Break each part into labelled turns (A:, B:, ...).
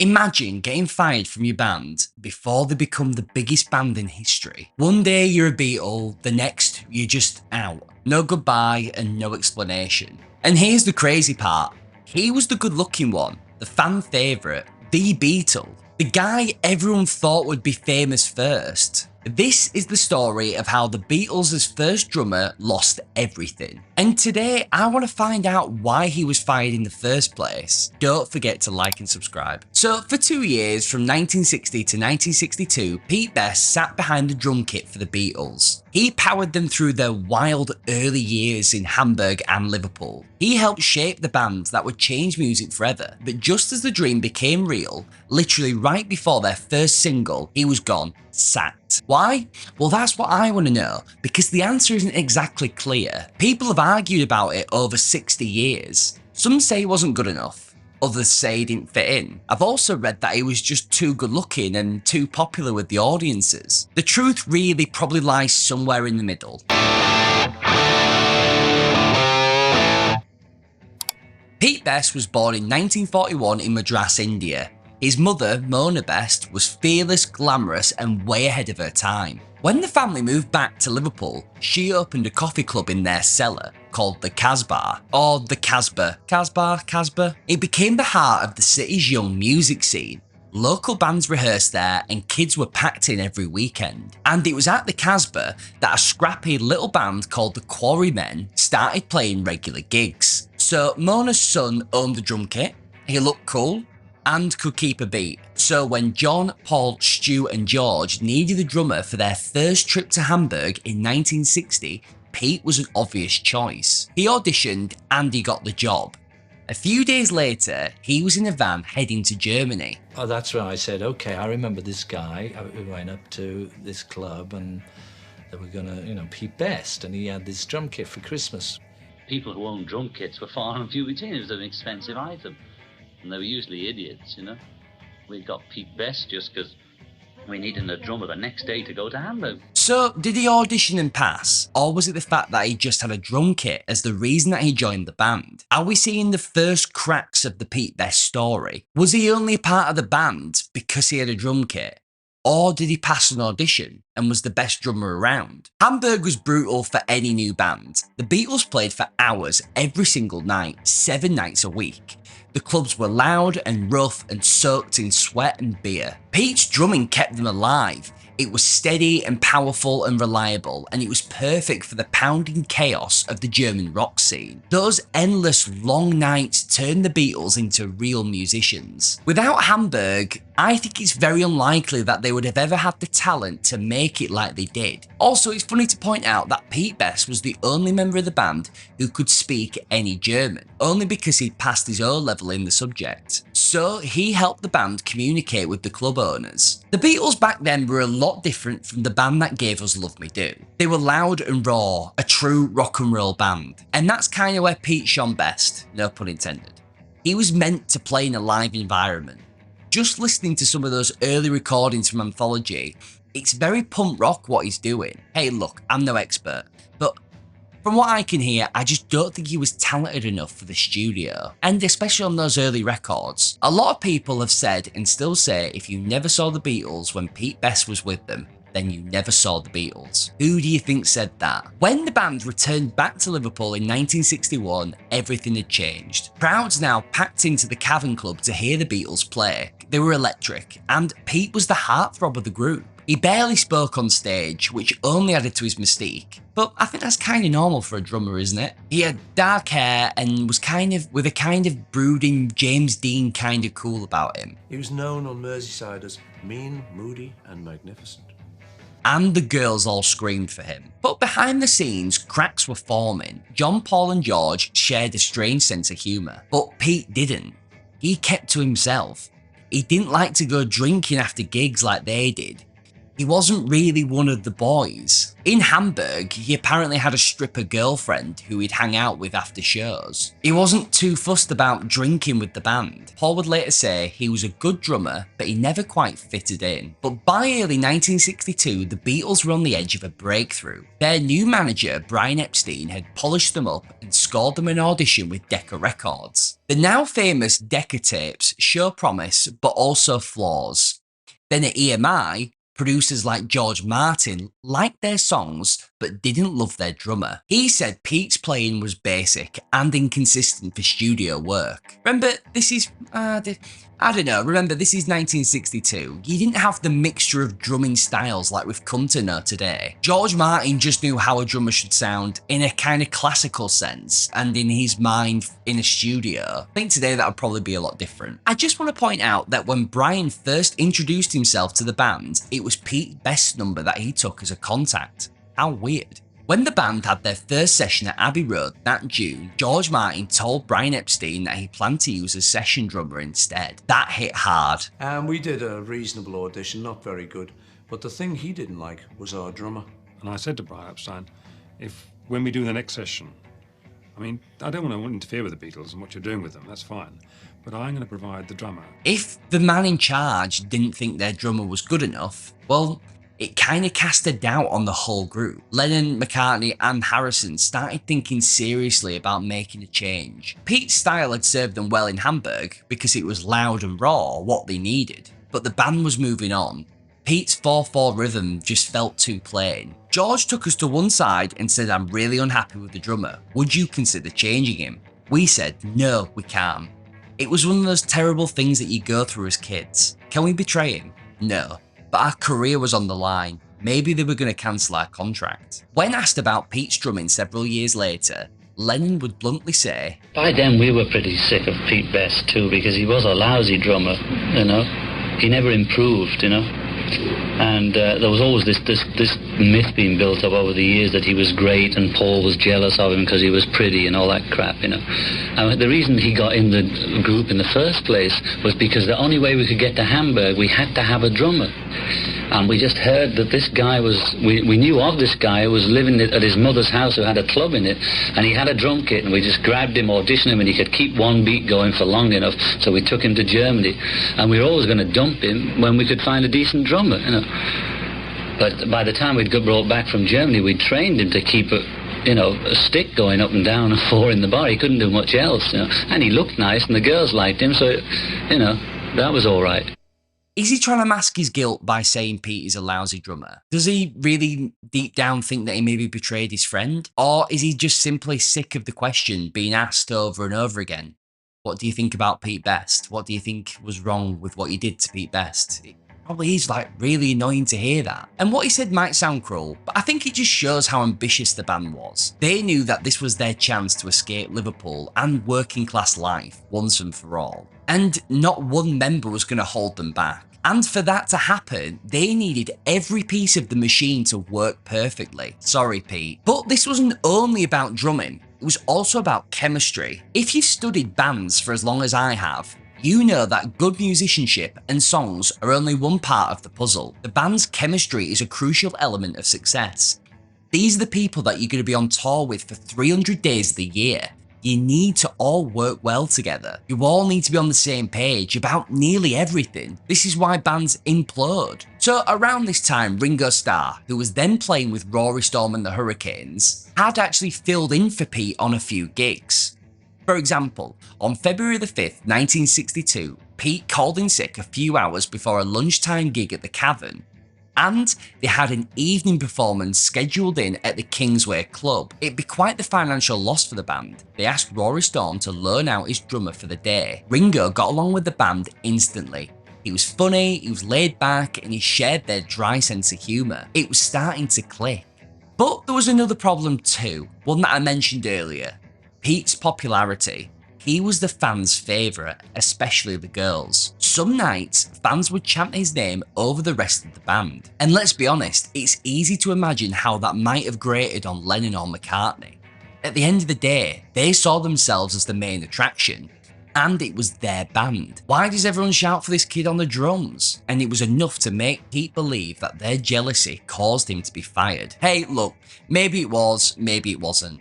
A: Imagine getting fired from your band before they become the biggest band in history. One day you're a Beatle, the next you're just out. No goodbye and no explanation. And here's the crazy part. He was the good looking one, the fan favourite, the Beatle. The guy everyone thought would be famous first. This is the story of how the Beatles' first drummer lost everything. And today I want to find out why he was fired in the first place. Don't forget to like and subscribe. So for 2 years, from 1960 to 1962, Pete Best sat behind the drum kit for the Beatles. He powered them through their wild early years in Hamburg and Liverpool. He helped shape the band that would change music forever, but just as the dream became real, literally right before their first single, he was gone, sacked. Why? Well, that's what I want to know, because the answer isn't exactly clear. People have argued about it over 60 years. Some say he wasn't good enough. Others say he didn't fit in. I've also read that he was just too good looking and too popular with the audiences. The truth really probably lies somewhere in the middle. Pete Best was born in 1941 in Madras, India. His mother, Mona Best, was fearless, glamorous and way ahead of her time. When the family moved back to Liverpool, she opened a coffee club in their cellar called the Casbah, or the Casbah. Casbah? It became the heart of the city's young music scene. Local bands rehearsed there and kids were packed in every weekend. And it was at the Casbah that a scrappy little band called the Quarrymen started playing regular gigs. So Mona's son owned the drum kit, he looked cool, and could keep a beat. So when John, Paul, Stu and George needed a drummer for their first trip to Hamburg in 1960, Pete was an obvious choice. He auditioned and he got the job. A few days later, he was in a van heading to Germany.
B: Oh, that's when I said, okay, I remember this guy. We went up to this club and they were gonna, Pete Best, and he had this drum kit for Christmas.
C: People who owned drum kits were far and few between. It was an expensive item. And they were usually idiots, We got Pete Best just because we needed a drummer the next day to go to Hamburg.
A: So, did he audition and pass? Or was it the fact that he just had a drum kit as the reason that he joined the band? Are we seeing the first cracks of the Pete Best story? Was he only a part of the band because he had a drum kit? Or did he pass an audition and was the best drummer around? Hamburg was brutal for any new band. The Beatles played for hours every single night, 7 nights a week. The clubs were loud and rough and soaked in sweat and beer. Pete's drumming kept them alive. It was steady and powerful and reliable, and it was perfect for the pounding chaos of the German rock scene. Those endless long nights turned the Beatles into real musicians. Without Hamburg, I think it's very unlikely that they would have ever had the talent to make it like they did. Also, it's funny to point out that Pete Best was the only member of the band who could speak any German, only because he'd passed his O-level in the subject. So he helped the band communicate with the club owners. The Beatles back then were a lot different from the band that gave us Love Me Do. They were loud and raw, a true rock and roll band. And that's kind of where Pete shone best, no pun intended. He was meant to play in a live environment. Just listening to some of those early recordings from Anthology, it's very punk rock what he's doing. Hey look, I'm no expert, but from what I can hear, I just don't think he was talented enough for the studio. And especially on those early records. A lot of people have said and still say if you never saw the Beatles when Pete Best was with them, then you never saw the Beatles. Who do you think said that? When the band returned back to Liverpool in 1961, everything had changed. Crowds now packed into the Cavern Club to hear the Beatles play. They were electric, and Pete was the heartthrob of the group. He barely spoke on stage, which only added to his mystique. But I think that's kind of normal for a drummer, isn't it? He had dark hair and was with a kind of brooding James Dean kind of cool about him.
D: He was known on Merseyside as mean, moody and magnificent.
A: And the girls all screamed for him. But behind the scenes, cracks were forming. John, Paul and George shared a strange sense of humour. But Pete didn't. He kept to himself. He didn't like to go drinking after gigs like they did. he wasn't really one of the boys. In Hamburg, he apparently had a stripper girlfriend who he'd hang out with after shows. He wasn't too fussed about drinking with the band. Paul would later say he was a good drummer, but he never quite fitted in. But by early 1962, the Beatles were on the edge of a breakthrough. Their new manager, Brian Epstein, had polished them up and scored them an audition with Decca Records. The now famous Decca tapes show promise, but also flaws. Then at EMI, producers like George Martin liked their songs but didn't love their drummer. He said Pete's playing was basic and inconsistent for studio work. Remember, this is 1962. You didn't have the mixture of drumming styles like we've come to know today. George Martin just knew how a drummer should sound in a kind of classical sense and in his mind in a studio. I think today that would probably be a lot different. I just want to point out that when Brian first introduced himself to the band, it was Pete Best's number that he took as a contact. How weird. When the band had their first session at Abbey Road that June, George Martin told Brian Epstein that he planned to use a session drummer instead. That hit hard.
D: And we did a reasonable audition, not very good. But the thing he didn't like was our drummer.
E: And I said to Brian Epstein, when we do the next session, I mean, I don't want to interfere with the Beatles and what you're doing with them, that's fine. But I'm going to provide the drummer.
A: If the man in charge didn't think their drummer was good enough, well, it kind of cast a doubt on the whole group. Lennon, McCartney and Harrison started thinking seriously about making a change. Pete's style had served them well in Hamburg because it was loud and raw, what they needed. But the band was moving on. Pete's 4/4 rhythm just felt too plain. George took us to one side and said, "I'm really unhappy with the drummer. Would you consider changing him?" We said, "No, we can't." It was one of those terrible things that you go through as kids. Can we betray him? No. But our career was on the line. Maybe they were going to cancel our contract. When asked about Pete's drumming several years later, Lennon would bluntly say,
C: By then we were pretty sick of Pete Best too, because he was a lousy drummer, you know. He never improved, you know. And there was always this myth being built up over the years that he was great and Paul was jealous of him because he was pretty and all that crap, you know. And the reason he got in the group in the first place was because the only way we could get to Hamburg, we had to have a drummer. And we just heard that this guy was, we knew of this guy who was living at his mother's house who had a club in it, and he had a drum kit, and we just grabbed him, auditioned him, and he could keep one beat going for long enough, so we took him to Germany. And we were always going to dump him when we could find a decent drummer, you know. But by the time we'd got brought back from Germany, we'd trained him to keep a stick going up and down and four in the bar. He couldn't do much else, you know. And he looked nice, and the girls liked him, so, you know, that was all right.
A: Is he trying to mask his guilt by saying Pete is a lousy drummer? Does he really deep down think that he maybe betrayed his friend? Or is he just simply sick of the question being asked over and over again? What do you think about Pete Best? What do you think was wrong with what you did to Pete Best? It probably is really annoying to hear that. And what he said might sound cruel, but I think it just shows how ambitious the band was. They knew that this was their chance to escape Liverpool and working class life once and for all. And not one member was going to hold them back. And for that to happen, they needed every piece of the machine to work perfectly. Sorry, Pete. But this wasn't only about drumming, it was also about chemistry. If you've studied bands for as long as I have, you know that good musicianship and songs are only one part of the puzzle. The band's chemistry is a crucial element of success. These are the people that you're going to be on tour with for 300 days of the year. You need to all work well together. You all need to be on the same page about nearly everything. This is why bands implode. So around this time, Ringo Starr, who was then playing with Rory Storm and the Hurricanes, had actually filled in for Pete on a few gigs. For example, on February the 5th, 1962, Pete called in sick a few hours before a lunchtime gig at the Cavern, and they had an evening performance scheduled in at the Kingsway Club. It'd be quite the financial loss for the band. They asked Rory Storm to loan out his drummer for the day. Ringo got along with the band instantly. He was funny, he was laid back, and he shared their dry sense of humour. It was starting to click. But there was another problem too, one that I mentioned earlier. Pete's popularity. He was the fans' favourite, especially the girls. Some nights, fans would chant his name over the rest of the band. And let's be honest, it's easy to imagine how that might have grated on Lennon or McCartney. At the end of the day, they saw themselves as the main attraction. and it was their band. Why does everyone shout for this kid on the drums? And it was enough to make Pete believe that their jealousy caused him to be fired. Hey, look, maybe it was, maybe it wasn't.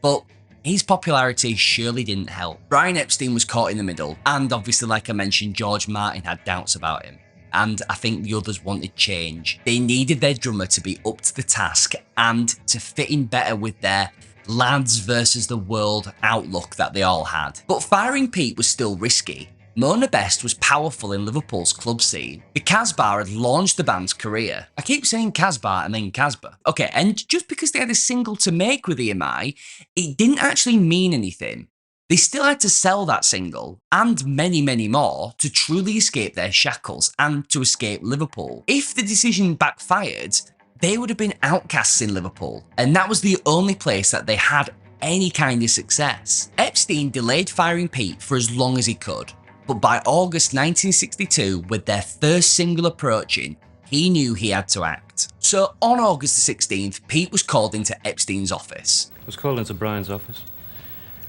A: But his popularity surely didn't help. Brian Epstein was caught in the middle, and obviously, like I mentioned, George Martin had doubts about him. And I think the others wanted change. They needed their drummer to be up to the task and to fit in better with their lads versus the world outlook that they all had. But firing Pete was still risky. Mona Best was powerful in Liverpool's club scene. The Casbah had launched the band's career. I keep saying Casbah and then Casbah. Okay, and just because they had a single to make with EMI, it didn't actually mean anything. They still had to sell that single, and many, many more, to truly escape their shackles and to escape Liverpool. If the decision backfired, they would have been outcasts in Liverpool, and that was the only place that they had any kind of success. Epstein delayed firing Pete for as long as he could, but by August 1962, with their first single approaching, he knew he had to act. So on August the 16th, Pete was called into Epstein's office.
F: I was called into Brian's office,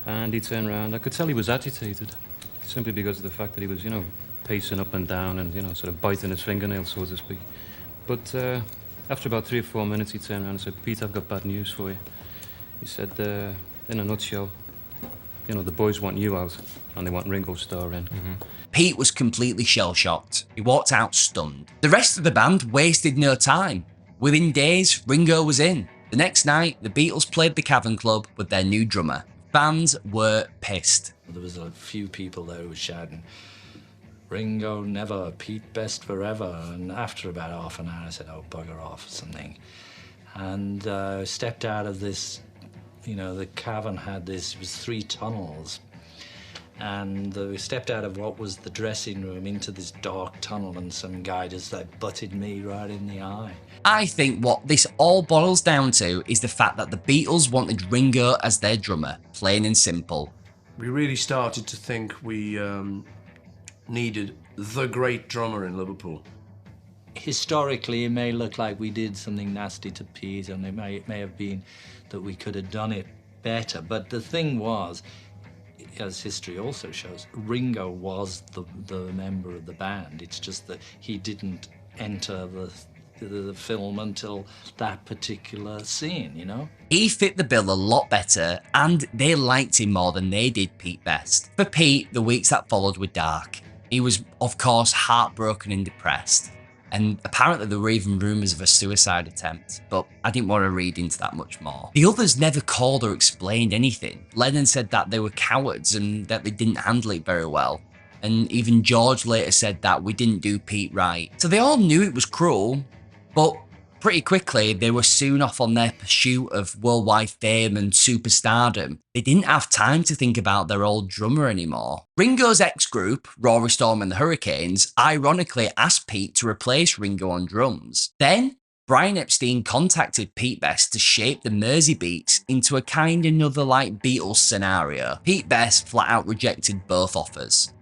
F: and he turned around. I could tell he was agitated, simply because of the fact that he was, pacing up and down and, sort of biting his fingernails, so to speak. But after about 3 or 4 minutes, he turned around and said, "Pete, I've got bad news for you." He said, in a nutshell, the boys want you out, and they want Ringo Starr in.
A: Pete was completely shell-shocked. He walked out stunned. The rest of the band wasted no time. Within days, Ringo was in. The next night, the Beatles played the Cavern Club with their new drummer. Fans were pissed.
B: There was a few people there who were shouting, "Ringo never, Pete Best forever." And after about half an hour, I said, "Oh, bugger off," or something. And stepped out of this, the cavern had this, it was 3 tunnels. And we stepped out of what was the dressing room into this dark tunnel, and some guy just butted me right in the eye.
A: I think what this all boils down to is the fact that the Beatles wanted Ringo as their drummer, plain and simple.
D: We really started to think we needed the great drummer in Liverpool.
B: Historically, it may look like we did something nasty to Pete, and it may have been that we could have done it better. But the thing was, as history also shows, Ringo was the member of the band. It's just that he didn't enter the film until that particular scene,
A: He fit the bill a lot better, and they liked him more than they did Pete Best. For Pete, the weeks that followed were dark. He was, of course, heartbroken and depressed. And apparently there were even rumours of a suicide attempt, but I didn't want to read into that much more. The others never called or explained anything. Lennon said that they were cowards and that they didn't handle it very well. And even George later said that we didn't do Pete right. So they all knew it was cruel, but pretty quickly they were soon off on their pursuit of worldwide fame and superstardom. They didn't have time to think about their old drummer anymore. Ringo's ex-group, Rory Storm and the Hurricanes, ironically asked Pete to replace Ringo on drums. Then, Brian Epstein contacted Pete Best to shape the Mersey Beats into a kind of another like Beatles scenario. Pete Best flat out rejected both offers.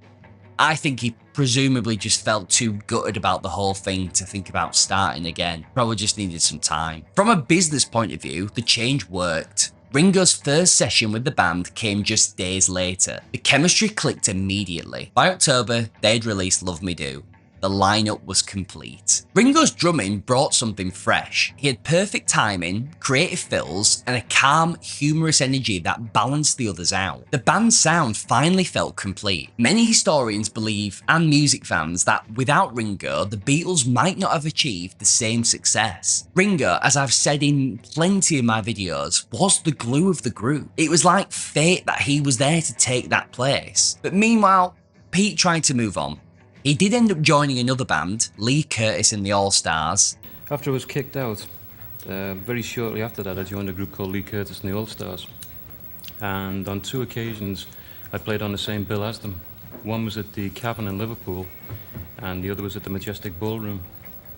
A: I think he presumably just felt too gutted about the whole thing to think about starting again. Probably just needed some time. From a business point of view, the change worked. Ringo's first session with the band came just days later. The chemistry clicked immediately. By October, they'd released Love Me Do. The lineup was complete. Ringo's drumming brought something fresh. He had perfect timing, creative fills, and a calm, humorous energy that balanced the others out. The band's sound finally felt complete. Many historians believe, and music fans, that without Ringo, the Beatles might not have achieved the same success. Ringo, as I've said in plenty of my videos, was the glue of the group. It was like fate that he was there to take that place. But meanwhile, Pete tried to move on. He did end up joining another band, Lee Curtis and the All-Stars.
F: After I was kicked out, very shortly after that, I joined a group called Lee Curtis and the All-Stars. And on 2 occasions, I played on the same bill as them. One was at the Cavern in Liverpool, and the other was at the Majestic Ballroom.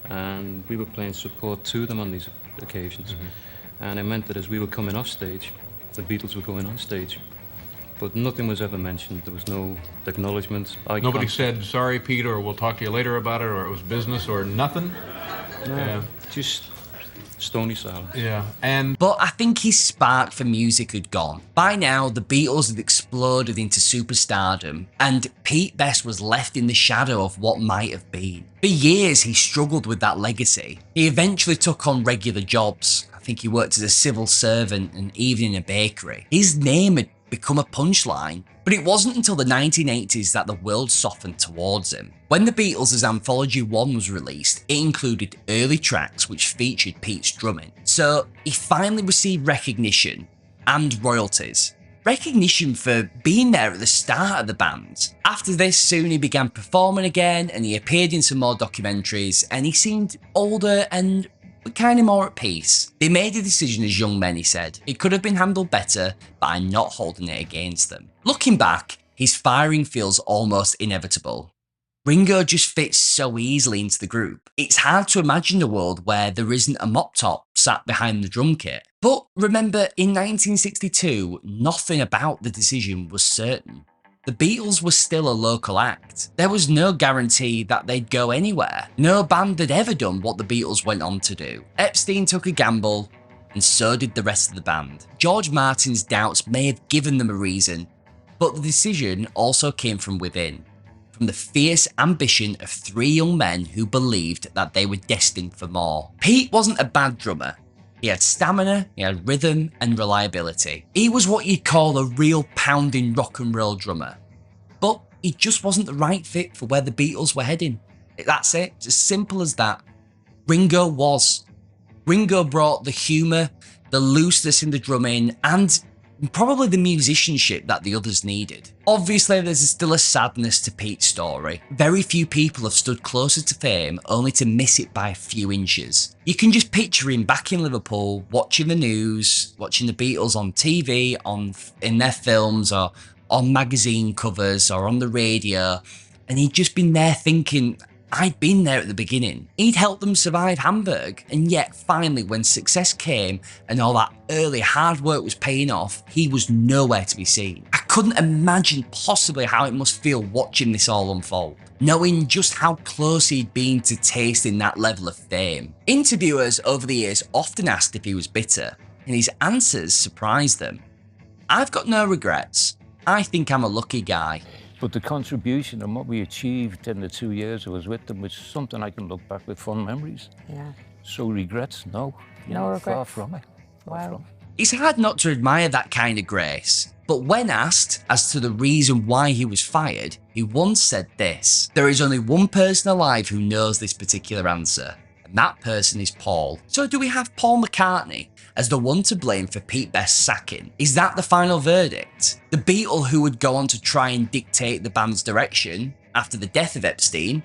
F: And we were playing support to them on these occasions. And it meant that as we were coming off stage, the Beatles were going on stage. But nothing was ever mentioned. There was no acknowledgement.
G: Nobody said, "Sorry, Pete," or "We'll talk to you later about it," or "It was business," or nothing?
F: No, just Stony silence.
G: Yeah. And
A: But I think his spark for music had gone. By now, the Beatles had exploded into superstardom, and Pete Best was left in the shadow of what might have been. For years, he struggled with that legacy. He eventually took on regular jobs. I think he worked as a civil servant and even in a bakery. His name had become a punchline, but it wasn't until the 1980s that the world softened towards him. When the Beatles' Anthology 1 was released, it included early tracks which featured Pete's drumming. So he finally received recognition and royalties. Recognition for being there at the start of the band. After this, soon he began performing again and he appeared in some more documentaries and he seemed older and kind of more at peace. They made a decision as young men, he said. It could have been handled better, but I'm not holding it against them. Looking back, his firing feels almost inevitable. Ringo just fits so easily into the group. It's hard to imagine a world where there isn't a mop top sat behind the drum kit. But remember, in 1962, nothing about the decision was certain. The Beatles were still a local act. There was no guarantee that they'd go anywhere. No band had ever done what the Beatles went on to do. Epstein took a gamble, and so did the rest of the band. George Martin's doubts may have given them a reason, but the decision also came from within. From the fierce ambition of three young men who believed that they were destined for more. Pete wasn't a bad drummer. He had stamina, he had rhythm and reliability. He was what you'd call a real pounding rock and roll drummer. But he just wasn't the right fit for where the Beatles were heading. That's it, it's as simple as that. Ringo was. Ringo brought the humour, the looseness in the drumming, and probably the musicianship that the others needed. Obviously, there's still a sadness to Pete's story. Very few people have stood closer to fame only to miss it by a few inches. You can just picture him back in Liverpool, watching the news, watching the Beatles on TV, in their films, or on magazine covers, or on the radio, and he'd just been there thinking, I'd been there at the beginning. He'd helped them survive Hamburg, and yet finally when success came and all that early hard work was paying off, he was nowhere to be seen. I couldn't imagine possibly how it must feel watching this all unfold, knowing just how close he'd been to tasting that level of fame. Interviewers over the years often asked if he was bitter, and his answers surprised them. I've got no regrets. I think I'm a lucky guy.
H: But the contribution and what we achieved in the 2 years I was with them was something I can look back with fond memories.
I: Yeah.
H: So regrets, no.
I: No regrets.
H: Far from it.
I: Wow.
A: It's hard not to admire that kind of grace. But when asked as to the reason why he was fired, he once said this: "There is only one person alive who knows this particular answer, and that person is Paul." So do we have Paul McCartney as the one to blame for Pete Best's sacking? Is that the final verdict? The Beatle who would go on to try and dictate the band's direction after the death of Epstein?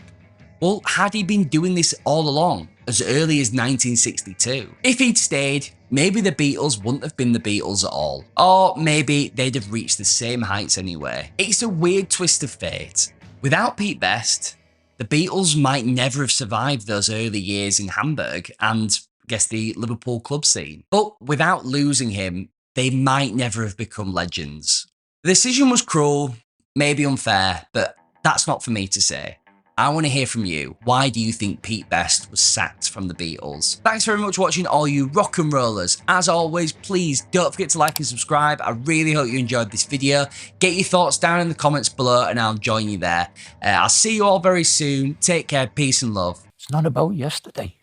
A: Well, had he been doing this all along, as early as 1962? If he'd stayed, maybe the Beatles wouldn't have been the Beatles at all. Or maybe they'd have reached the same heights anyway. It's a weird twist of fate. Without Pete Best, the Beatles might never have survived those early years in Hamburg and, I guess, the Liverpool club scene. But without losing him, they might never have become legends. The decision was cruel, maybe unfair, but that's not for me to say. I want to hear from you. Why do you think Pete Best was sacked from the Beatles? Thanks very much for watching, all you rock and rollers. As always, please don't forget to like and subscribe. I really hope you enjoyed this video. Get your thoughts down in the comments below and I'll join you there. I'll see you all very soon. Take care, peace and love.
H: It's not about yesterday.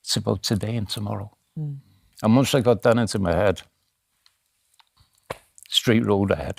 H: It's about today and tomorrow. And once I got that into my head, straight road ahead.